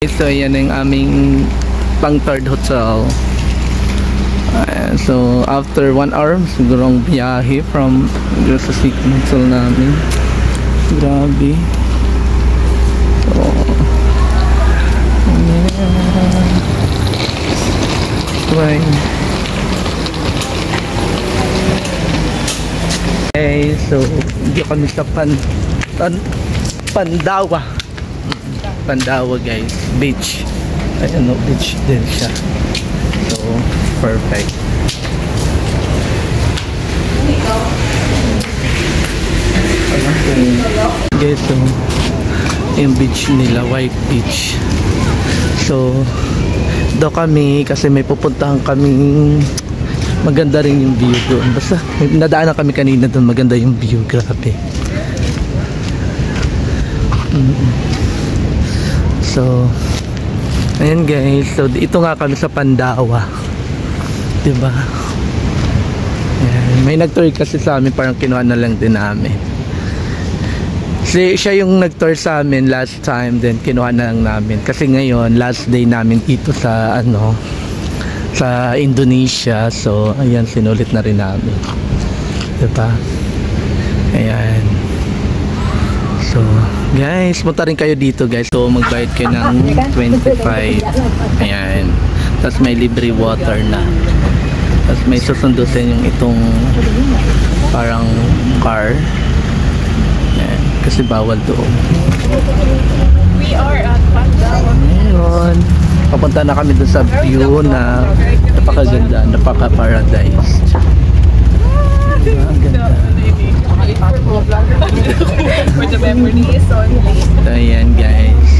So yan ang aming pang third hotel. So after 1 hour sigurong biyahe from sa second hotel namin. Grabe. So yeah. Okay, so hindi kami sa Pandawa guys, beach. Ayan, no, beach din siya. So, perfect. Guys, so, yung beach nila, White Beach. So, do kami kasi may pupuntahan kaming maganda rin yung view doon. Basta, nadaanan kami kanina doon, maganda yung view, grabe. So, ayan guys. So, ito nga kami sa Pandawa. Diba? Ayan. May nag-tour kasi sa amin, parang kinuha na lang din namin. Siya yung nag-tour sa amin last time, then kinuha na lang namin. Kasi ngayon, last day namin dito sa, sa Indonesia. So, ayan, sinulit na rin namin. Diba? Ayan. So, guys, punta rin kayo dito guys. So, magbayad kayo ng 25. Ayan. Tapos may libre water na. Tapos may susundo sa inyong itong parang car. Ayan. Kasi bawal doon. We are at Pandawa. Ngayon, papunta na kami doon sa view na napakaganda, napaka-paradise. Ang ganda. For the memories only. So, ayan guys.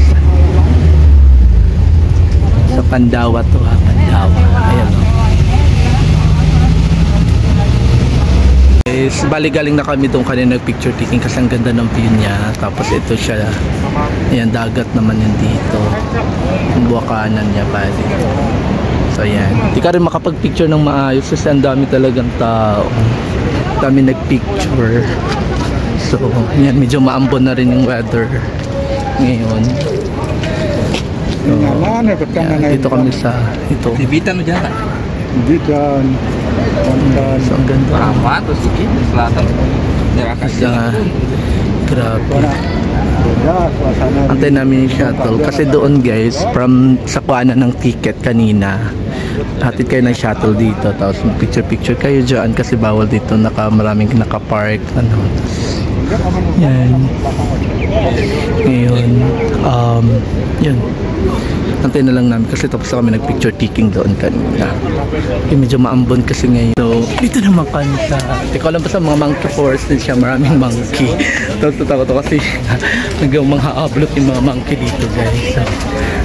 Sa Pandawa to ha, Pandawa. Ayan o. Guys, bali galing na kami doon kanina nag-picture taking kasi ang ganda ng view niya. Tapos ito siya. Ayan, dagat naman yun dito. Yung buwakanan niya bali. So ayan. Di ka rin makapag-picture ng maayos kasi ang dami talagang tao. Dami nag-picture. So, yan, medyo maambon na rin yung weather ngayon. So, yan, dito kami sa ito. Ibitan mo dyan ka? Ibitan. So, ang ganda. Apa? Terus ini selatan. Grabe. Antay namin yung shuttle. Kasi doon guys, from sa kuhanan ng ticket kanina, hatid kayo ng shuttle dito. Tapos picture-picture kayo dyan kasi bawal dito. Maraming nakapark. Yan. Ngayon, yun. Antay na lang namin kasi tapos kami nag-picture taking doon kanina. Medyo maambon kasi ngayon. So, dito naman kami sa, di ko alam pa sa mga monkey forest din siya, maraming monkey. Takot ako kasi nag-mangha-upload yung mga monkey dito guys. So,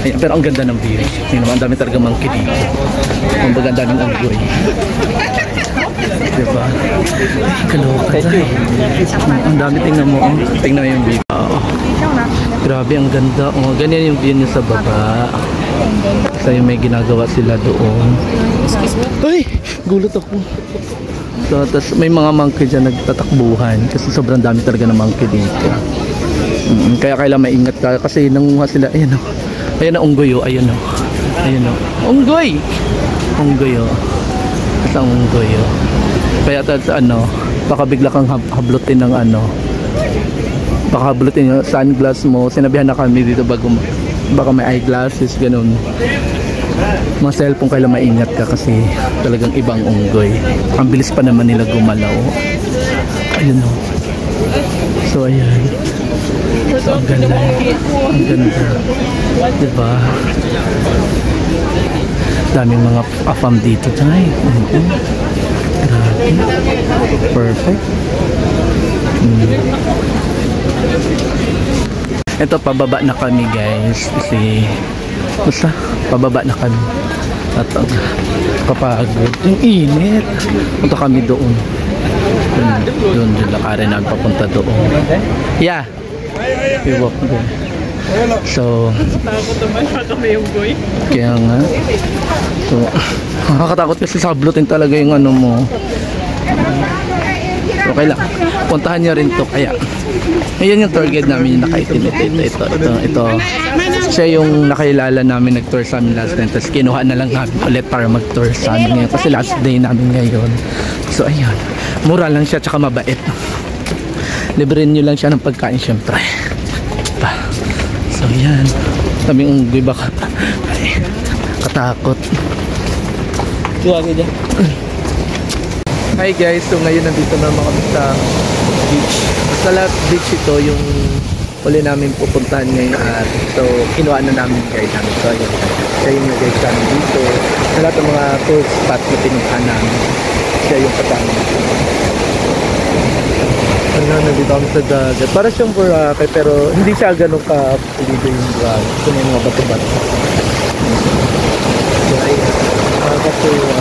ayan, pero ang ganda ng view. Yun naman, ang dami talaga monkey dito. Ang baga, ang daming unggoy. Diba? Kaloka tayo. Ang dami, tingnan mo. Tingnan mo yung view. Grabe, ang ganda. Oh, ganyan yung view niya sa baba. Kasi may ginagawa sila doon. Ay! Gulat ako. So, tas may mga monkey dyan nagtatakbuhan. Kasi sobrang dami talaga ng monkey dito. Kaya kailangan maingat ka. Kasi nanguha sila. Ayan o. Ayan o, unggoy o. Ayan o. Ayan o. Unggoy! Unggoy o. Isang unggoy o. Kaya baka bigla kang hablutin ng baka hablutin yung sunglass mo. Sinabihan na kami dito baka may eyeglasses, ganun. Mga cellphone kailangan maingat ka kasi talagang ibang unggoy. Ang bilis pa naman nila gumalaw. Ayun o. So ayan. So ang ganda. Ang ganda. Diba? Daming mga afam dito tayo. Grabe. Perfect. Ito, pababa na kami guys kasi basta pababa na kami at kapagod yung init. Punta kami doon lakarin namin papunta doon. Yeah, we walk there. So Takot naman kami yung boy. kaya nga, so nakakatakot kasi sablutin talaga yung mo. Okay lang, puntahan nyo rin to. Kaya ayun yung tour guide namin yung nakaitim. Ito Siya yung nakilala namin, nag-tour sa amin last time. Tapos kinuha na lang namin ulit para mag-tour sa amin ngayon. Kasi last day namin ngayon. So ayun, mura lang siya tsaka mabait. Libre nyo lang siya ng pagkain syempre. So yan, kaming unggoy baka. Ay, katakot. Hi guys, so ngayon nandito na kami sa beach. Sa last beach ito yung uli namin pupuntahan ngayon at so kinuha na namin guide namin. So ayun, siya yung nag-guide sa amin dito. Sa lahat ng mga tour spot na pinuntahan namin, siya yung kasama. Ano, nandito kami sa dagat. Para siyang Boracay pero hindi siya ganun ka-pulido yung Boracay. Ito na yung mga bato-bato. So ayun, nakakatuwa.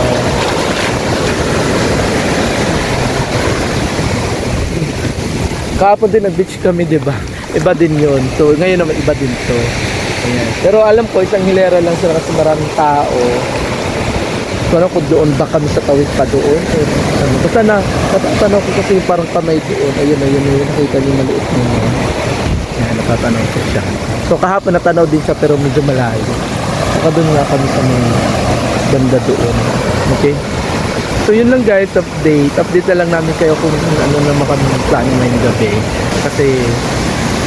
Kahapon din nag-beach kami, diba? Iba din yun. So, ngayon naman iba din to. Ayan. Pero alam ko, isang hilera lang sila kasi maraming tao. So, ano kung doon ba kami sa tawid pa doon? Ano? Basta natatanaw ko kasi parang kamay doon. Ayun, nakita niyo maliit mo. Ayan, natatanaw ko siya. So, kahapon natanaw din siya pero medyo malayo. Saka doon nga kami sa mga banda doon. Okay? So yun lang guys, update na lang namin kayo kung ano naman kami plano ngayong gabi kasi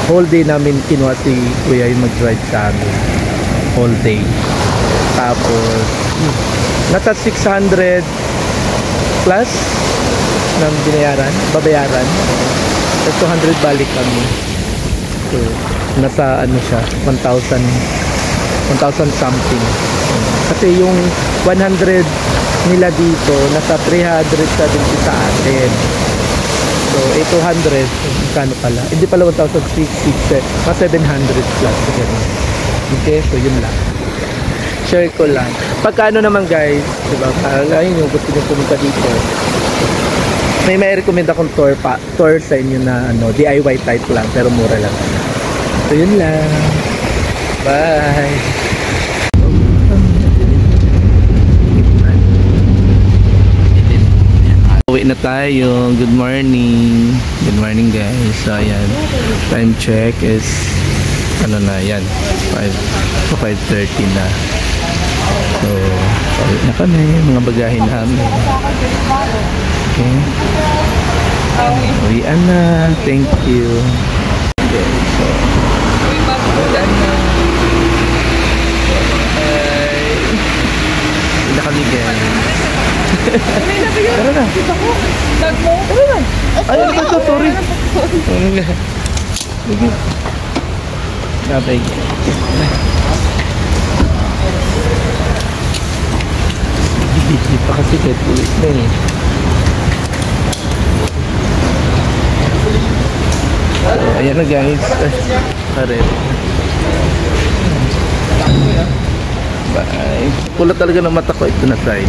whole day namin kinuha si Kuya yung mag-drive sa amin whole day, tapos nasa 600 plus na babayaran, at 200 balik kami. So nasa ano siya 1,000 something kasi yung 100 nila dito nasa 370 sa atin. So 800 kano pala, hindi pala 1,660, mga 700 plus. Okay, so yun lang, share ko lang. Pagkano naman guys, diba, ayun yung gusto nyo pumunta dito, may recommend akong tour sa inyo na ano, DIY type lang pero mura lang. So yun lang, bye. Uwi na tayo. Good morning. Good morning guys. So ayan, time check is ano na yan, 5:30 na. So uwi na kami, mga bagahin namin. Okay, uwian na. Thank you. Okay, so uwian na. Bye. Uwi na kami guys. Tara na. Tara na. Ay, ano ba ito? Sorry. Sige. Sabay. Hindi pa kasi kahit ulit na eh. So, ayan na guys. Karet. Bye. Kulat talaga ng mata ko. Ito na tayo.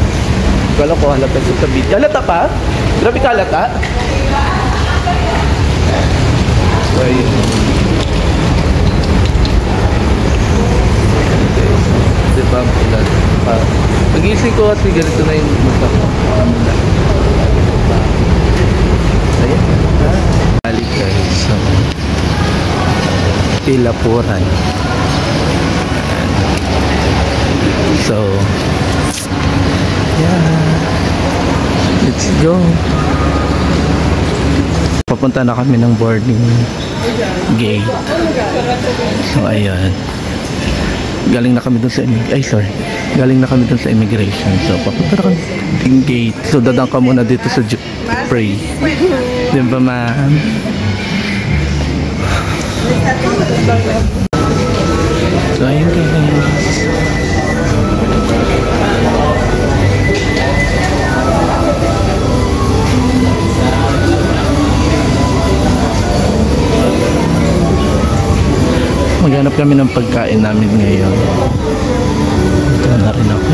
Kala ko halata sa video. Halata pa? Grabe ka halata? So, ayun. Diba ang ulan? Pag-iisip ko kasi ganito na yung mata ko. Ayan. Balik guys. So, Pilapuran. So, yeah, let's go. Papunta na kami ng boarding gate. So ayan, galing na kami dun sa immigration. So papunta na kami ng gate. So dadang ka muna dito sa Jupre, diba ma'am? So ayun guys, maghanap kami ng pagkain namin ngayon. Ito na rin ako.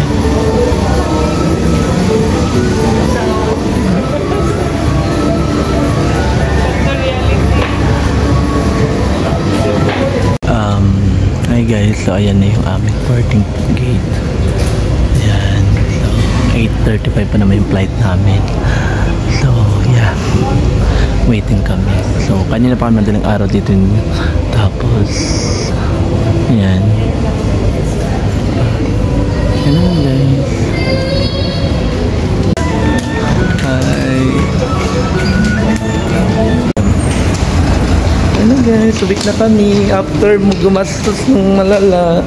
Hi guys, so ayan na yung aming boarding gate. Ayan, so 8:35 pa naman yung flight namin. So yeah, waiting kami. So kanina pa kami madaling araw dito. Tapos ayan, subik na kami after mo gumastos ng malala.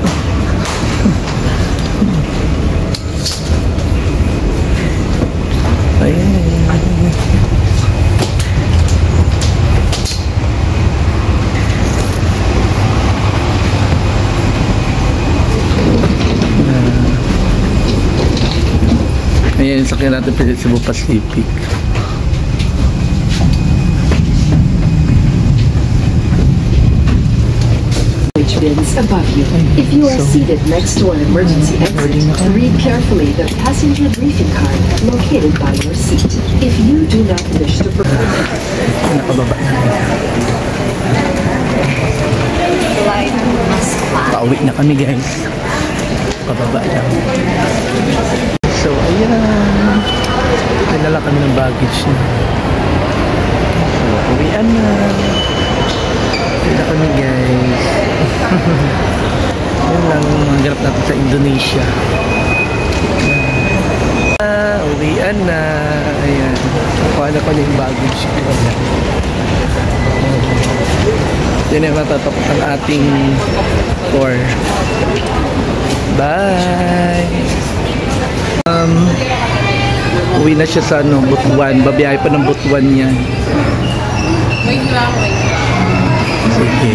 Ayan. Ayan, sakyan natin pa sa Cebu Pacific. Bins above you. If you are seated next to an emergency exit, read carefully the passenger briefing card located by your seat. If you do not wish to Nakababa na. Pauwi na kami guys. Pababa lang. So ayan. Dinala kami ng baggage na. So uwian na. Uwi na kami guys. Yun lang ang ganap natin sa Indonesia. Uwian na. Ayan. Kuha na ko na yung baggage ko. Yan yung matatapos ang ating tour. Bye! Uwi na siya sa Butuan. Babiyahe pa ng Butuan yan. Wait lang, wait. Sige.